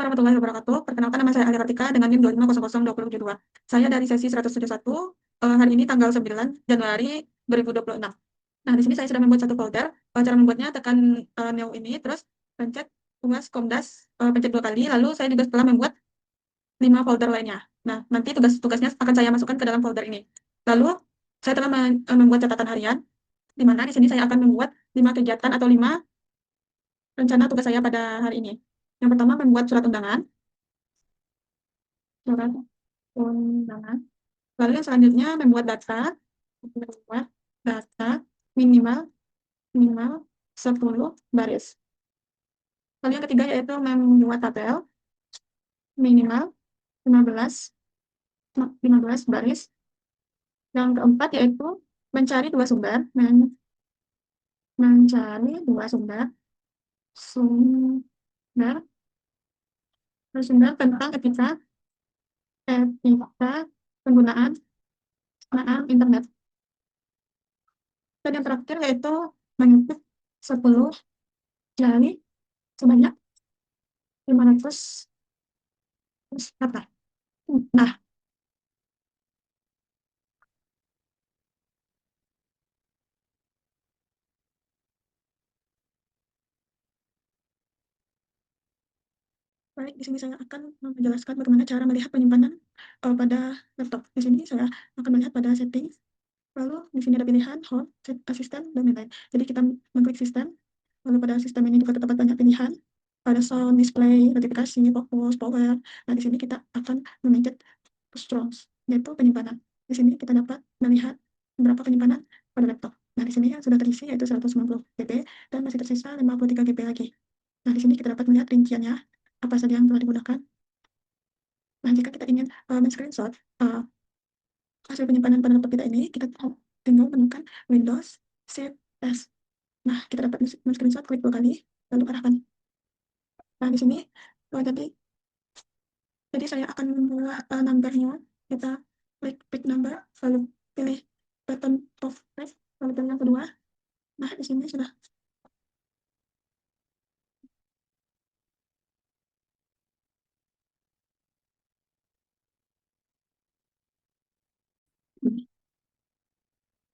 warahmatullahi wabarakatuh. Perkenalkan, nama saya Alia Kartika dengan NIM 25002072. Saya dari sesi 171, hari ini tanggal 9 Januari 2026. Nah, di sini saya sudah membuat satu folder. Cara membuatnya tekan new ini, terus pencet tugas Komdas, pencet 2 kali, lalu saya juga telah membuat 5 folder lainnya. Nah, nanti tugas-tugasnya akan saya masukkan ke dalam folder ini. Lalu, saya telah membuat catatan harian, di mana di sini saya akan membuat 5 kegiatan atau 5 rencana tugas saya pada hari ini. Yang pertama, membuat surat undangan. Lalu yang selanjutnya membuat data minimal minimal 10 baris. Lalu yang ketiga yaitu membuat tabel minimal 15 baris. Yang keempat yaitu mencari dua sumber, sumber sumber tentang etika penggunaan internet. Dan yang terakhir yaitu mengintip 10 kali sebanyak 500 kata. Nah, baik, di sini saya akan menjelaskan bagaimana cara melihat penyimpanan pada laptop. Di sini saya akan melihat pada settings. Lalu di sini ada pilihan home, assistant, dan lain-lain. Jadi kita mengklik sistem. Lalu pada sistem ini juga terdapat banyak pilihan. Ada sound, display, notifikasi, fokus, power. Nah, di sini kita akan memencet strong, yaitu penyimpanan. Di sini kita dapat melihat berapa penyimpanan pada laptop. Nah, di sini yang sudah terisi yaitu 190 GB dan masih tersisa 53 GB lagi. Nah, di sini kita dapat melihat rinciannya, apa saja yang telah digunakan. Nah, jika kita ingin men-screenshot hasil penyimpanan pada laptop kita ini, kita tinggal menekan Windows Shift S. Nah, kita dapat men-screenshot, klik 2 kali, lalu arahkan. Nah, di sini jadi saya akan membuat numbernya. Kita klik pick number, lalu pilih button of press, lalu pilih yang kedua. Nah, di sini sudah.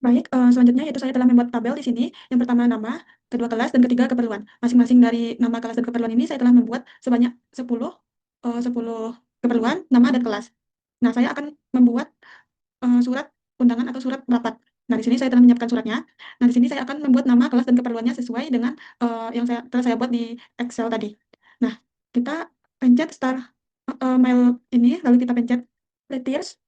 Baik, selanjutnya yaitu saya telah membuat tabel di sini. Yang pertama nama, kedua kelas, dan ketiga keperluan. Masing-masing dari nama, kelas, dan keperluan ini saya telah membuat sebanyak 10 keperluan, nama, dan kelas. Nah, saya akan membuat surat undangan atau surat rapat. Nah, di sini saya telah menyiapkan suratnya. Nah, di sini saya akan membuat nama, kelas, dan keperluannya sesuai dengan yang telah saya buat di Excel tadi. Nah, kita pencet start mail ini, lalu kita pencet letters,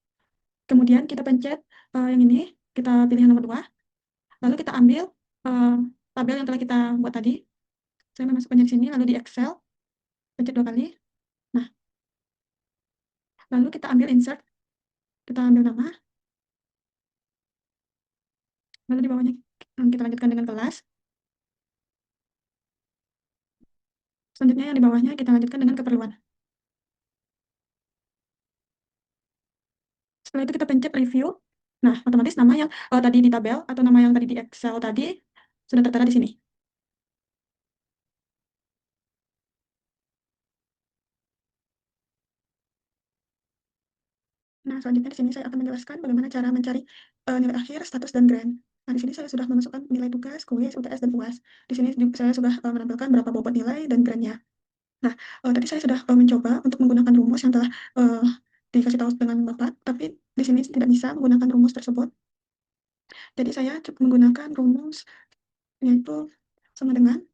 kemudian kita pencet yang ini, kita pilih yang nomor 2, lalu kita ambil tabel yang telah kita buat tadi. Saya memasukkannya di sini, lalu di Excel, pencet 2 kali. Nah, lalu kita ambil insert, kita ambil nama, lalu di bawahnya kita lanjutkan dengan kelas. Selanjutnya yang di bawahnya kita lanjutkan dengan keperluan. Setelah itu kita pencet review. Nah, otomatis nama yang tadi di tabel atau nama yang tadi di Excel tadi sudah tertera di sini. Nah, selanjutnya di sini saya akan menjelaskan bagaimana cara mencari nilai akhir, status, dan grade. Nah, di sini saya sudah memasukkan nilai tugas, kuis, UTS, dan UAS. Di sini saya sudah menampilkan berapa bobot nilai dan grade-nya. Nah, tadi saya sudah mencoba untuk menggunakan rumus yang telah dikasih tahu dengan Bapak, tapi di sini tidak bisa menggunakan rumus tersebut. Jadi saya cukup menggunakan rumus yaitu sama dengan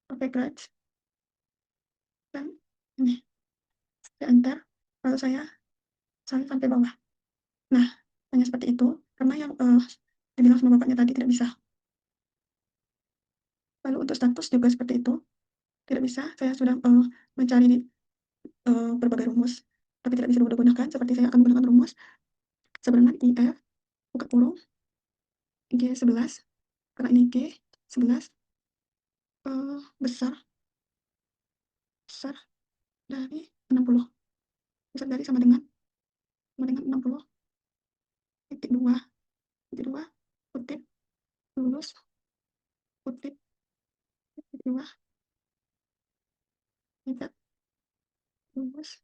AP grade, dan ini saya enter, lalu saya sampai bawah. Nah, hanya seperti itu, karena yang dibilang sama bapaknya tadi tidak bisa. Lalu untuk status juga seperti itu, tidak bisa. Saya sudah mencari di berbagai rumus, tapi tidak bisa digunakan. Seperti saya akan menggunakan rumus sebenarnya IF, buka kurung, G11, karena ini G11 besar dari 60. Besar dari sama dengan 60, titik 2, kutip, lulus, kutip, titik 2, tidak lulus,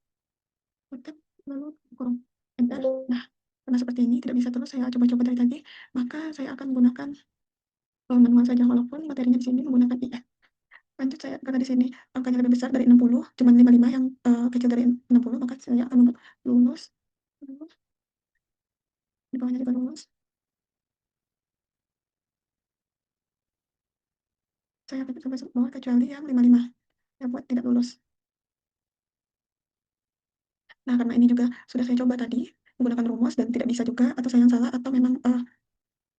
ketik, lalu kurung, enter. Nah, karena seperti ini tidak bisa terus saya coba-coba dari tadi, maka saya akan menggunakan manual saja walaupun materinya di sini menggunakan IF. Lanjut saya karena di sini angkanya lebih besar dari 60, cuma 55 yang kecil dari 60, maka saya akan membuat lulus, lulus, di bawahnya juga lulus. Saya ketik sampai bawah kecuali yang 55, saya buat tidak lulus. Nah, karena ini juga sudah saya coba tadi menggunakan rumus dan tidak bisa juga, atau saya yang salah atau memang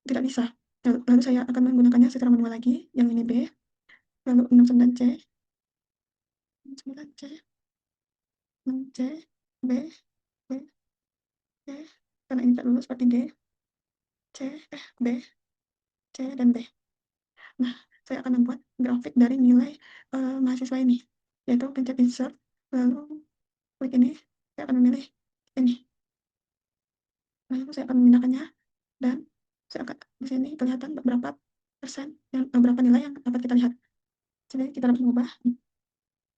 tidak bisa. Lalu saya akan menggunakannya secara manual lagi, yang ini B, lalu 69C, 69C, 6C, B, B, C, karena ini tak lulus berarti D, C, B, C, dan B. Nah, saya akan membuat grafik dari nilai mahasiswa ini, yaitu pencet insert, lalu klik ini, saya akan memilih ini, lalu saya akan memindahkannya, dan saya akan di sini kelihatan berapa persen, yang berapa nilai yang dapat kita lihat. Jadi kita dapat mengubah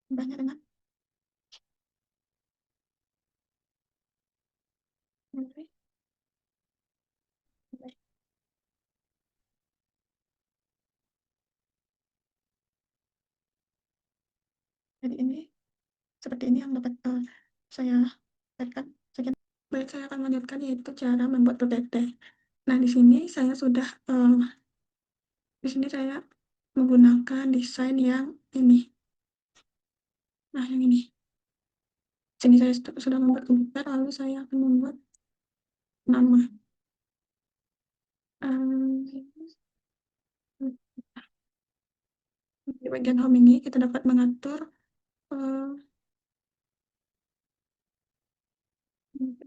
ubahnya dengan nilai. Jadi ini seperti ini yang dapat saya lihatkan. Baik, saya akan melanjutkan yaitu cara membuat PPT. Nah, di sini saya sudah di sini saya menggunakan desain yang ini. Nah, yang ini. Sini saya sudah membuat komputer, lalu saya akan membuat nama. Di bagian home ini kita dapat mengatur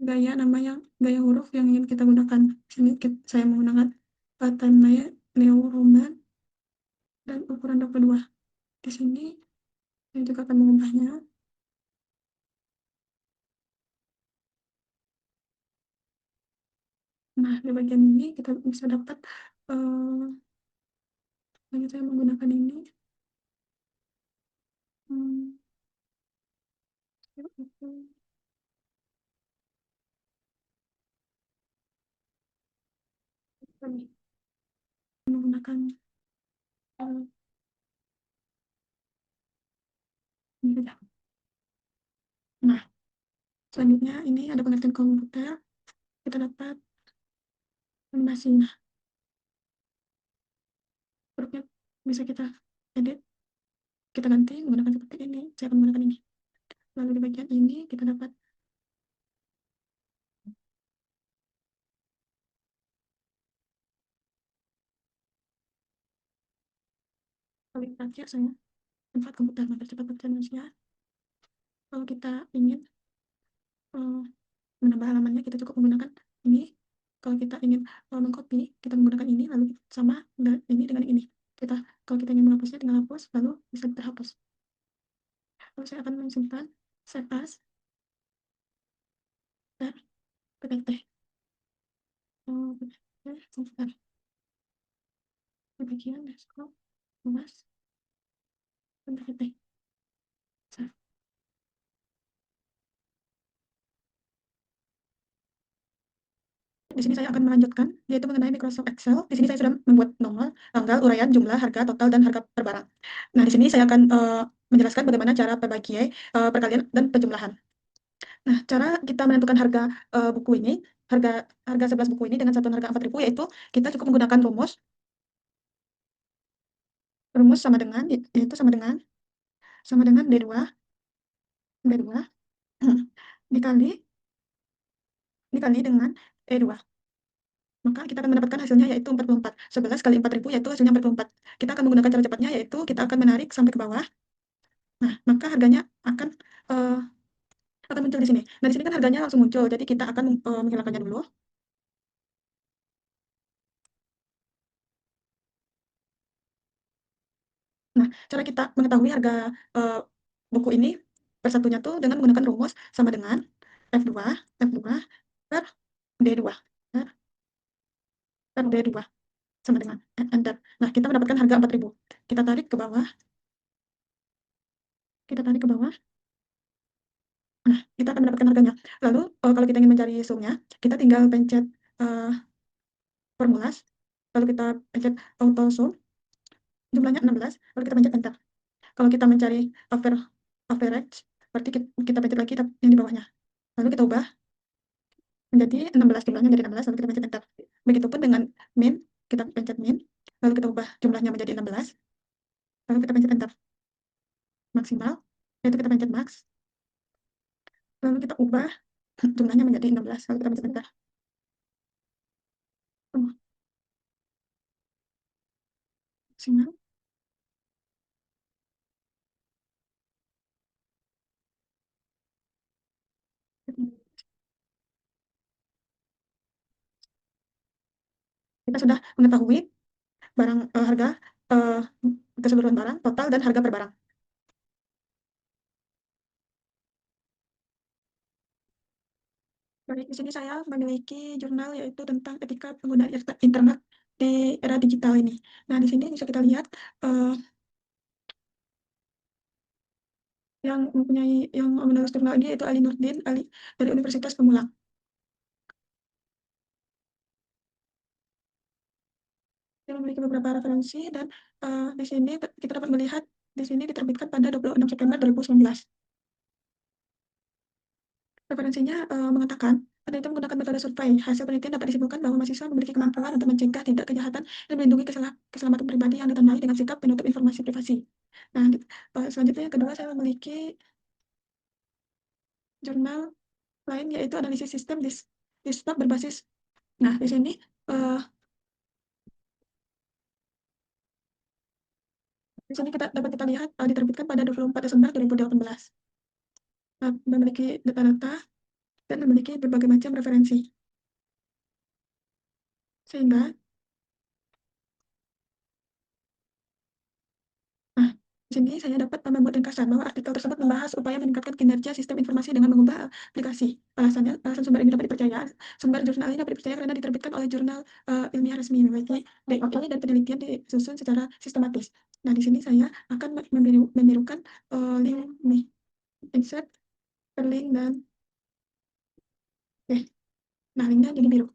gaya nama yang gaya huruf yang ingin kita gunakan. Sini saya menggunakan timeline Neo Roman dan ukuran 22. Di sini saya juga akan mengubahnya. Nah, di bagian ini kita bisa dapat saya menggunakan ini. Hmm, menggunakan ini saja. Nah, selanjutnya ini ada pengertian komputer. Kita dapat animasi. Nah, hurufnya bisa kita edit, kita ganti menggunakan seperti ini. Saya akan menggunakan ini. Lalu di bagian ini kita dapat paling terakhir saya tempat komputer mempercepat pekerjaan manusia. Kalau kita ingin uh, menambah halamannya, kita cukup menggunakan ini. Kalau kita ingin mengcopy, kita menggunakan ini, lalu sama ini dengan ini. Kalau kita ingin menghapusnya, tinggal hapus, lalu bisa terhapus. Lalu saya akan mensimpan save as dan PPT. PPT komputer. Di bagian desktop, luas, dan PPT. Di sini saya akan melanjutkan, yaitu mengenai Microsoft Excel. Di sini saya sudah membuat nomor, tanggal, uraian, jumlah, harga, total, dan harga per barang. Nah, di sini saya akan menjelaskan bagaimana cara pembagian, perkalian, dan penjumlahan. Nah, cara kita menentukan harga buku ini, harga 11 buku ini dengan satuan harga 4.000, yaitu kita cukup menggunakan rumus sama dengan, yaitu sama dengan D2 dikali dengan E2. Maka kita akan mendapatkan hasilnya yaitu 44. 11 kali 4.000 yaitu hasilnya 44. Kita akan menggunakan cara cepatnya yaitu kita akan menarik sampai ke bawah. Nah, maka harganya uh, akan muncul di sini. Nah, di sini kan harganya langsung muncul, jadi kita akan menghilangkannya dulu. Nah, cara kita mengetahui harga buku ini persatunya tuh dengan menggunakan rumus sama dengan F2 per D2 per, D2 sama dengan enter. Nah, kita mendapatkan harga 4.000. Kita tarik ke bawah. kita tarik ke bawah, nah kita akan mendapatkan harganya. Lalu, kalau kita ingin mencari sumnya, kita tinggal pencet, formulas, lalu kita pencet auto sum, jumlahnya 16, lalu kita pencet enter. Kalau kita mencari average, berarti kita pencet lagi yang di bawahnya. Lalu kita ubah menjadi 16, jumlahnya menjadi 16, lalu kita pencet enter. Begitupun dengan min, kita pencet min, lalu kita ubah jumlahnya menjadi 16, lalu kita pencet enter. Maksimal, yaitu kita pencet max, lalu kita ubah jumlahnya menjadi 16, lalu kita pencet enter. Oh, maksimal. Kita sudah mengetahui barang, harga, eh, keseluruhan barang, total, dan harga per barang. Baik, di sini saya memiliki jurnal yaitu tentang etika penggunaan internet di era digital ini. Nah, di sini bisa kita lihat, yang menulis jurnal ini yaitu Ali Nurdin Ali dari Universitas Pamulang. Dia memiliki beberapa referensi dan, di sini kita dapat melihat di sini diterbitkan pada 26 September 2019. Referensinya, mengatakan, penelitian menggunakan metode survei. Hasil penelitian dapat disimpulkan bahwa mahasiswa memiliki kemampuan untuk mencegah tindak kejahatan dan melindungi keselamatan pribadi yang ditandai dengan sikap penutup informasi privasi. Nah, selanjutnya yang kedua, saya memiliki jurnal lain yaitu analisis sistem desktop berbasis. Nah, di sini, dapat kita lihat, diterbitkan pada 24 Desember 2018. Memiliki data-data dan memiliki berbagai macam referensi. Sehingga, nah, di sini saya dapat membuat ringkasan bahwa artikel tersebut membahas upaya meningkatkan kinerja sistem informasi dengan mengubah aplikasi. Alasan sumber ini dapat dipercaya. Sumber jurnal ini dapat dipercaya karena diterbitkan oleh jurnal, ilmiah resmi, memiliki DOI dan penelitian disusun secara sistematis. Nah, di sini saya akan membirukan, link nih, insert ke link dan oke. Nah, linknya jadi biru.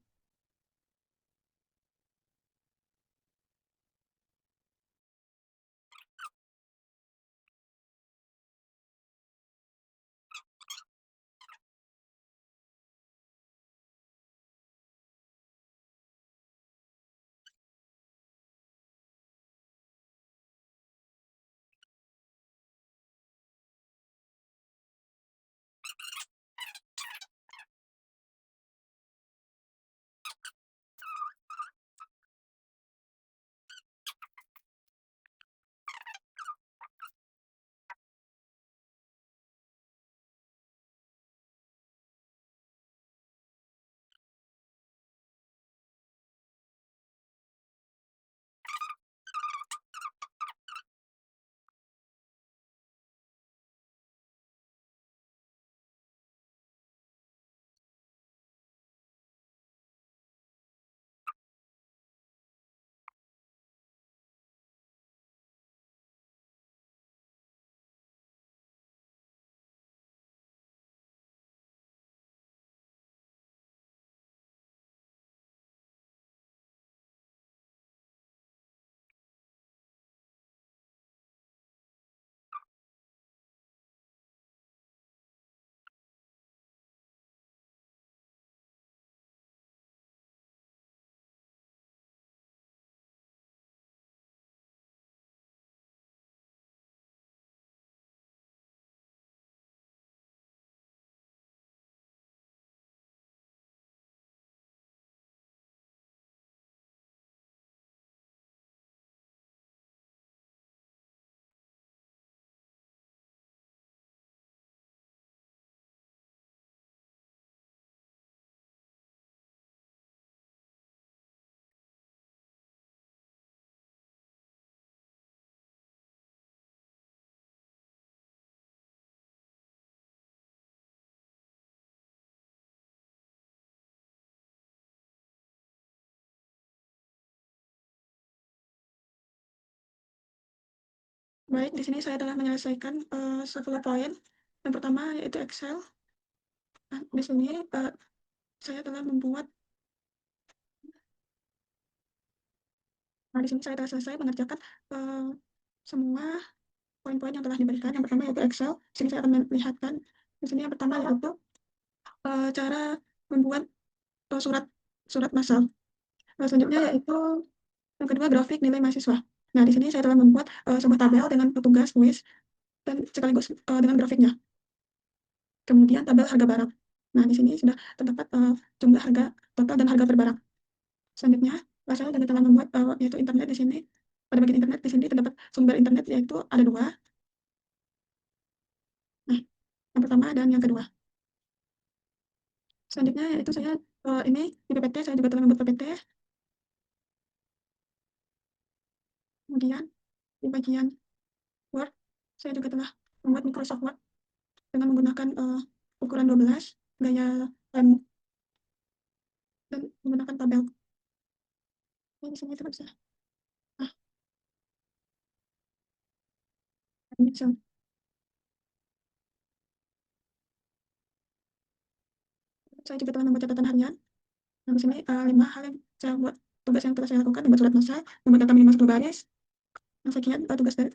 Baik, di sini saya telah menyelesaikan 10 poin. Yang pertama yaitu Excel. Nah, di sini saya telah membuat nah, di sini saya telah selesai mengerjakan semua poin-poin yang telah diberikan. Yang pertama yaitu Excel. Di sini saya akan melihatkan. Di sini yang pertama yaitu cara membuat surat surat massal. Selanjutnya yaitu yang kedua grafik nilai mahasiswa. Nah, di sini saya telah membuat sebuah tabel dengan petugas, kuis, dan sekaligus dengan grafiknya. Kemudian tabel harga barang. Nah, di sini sudah terdapat jumlah harga total dan harga per barang. Selanjutnya, saya juga telah membuat yaitu internet di sini. Pada bagian internet di sini terdapat sumber internet yaitu ada dua. Nah, yang pertama dan yang kedua. Selanjutnya yaitu saya ini di PPT saya juga telah membuat PPT. Kemudian di bagian Word saya juga telah membuat Microsoft Word dengan menggunakan ukuran 12, gaya lem, dan menggunakan tabel. Ini di sini tidak bisa. Nah, ini bisa. Saya juga telah membuat catatan harian. Nah, di sini 5 hal yang saya buat, tugas yang telah saya lakukan, membuat surat massal, membuat data minimal 10 baris. Nah, sekian tugas dari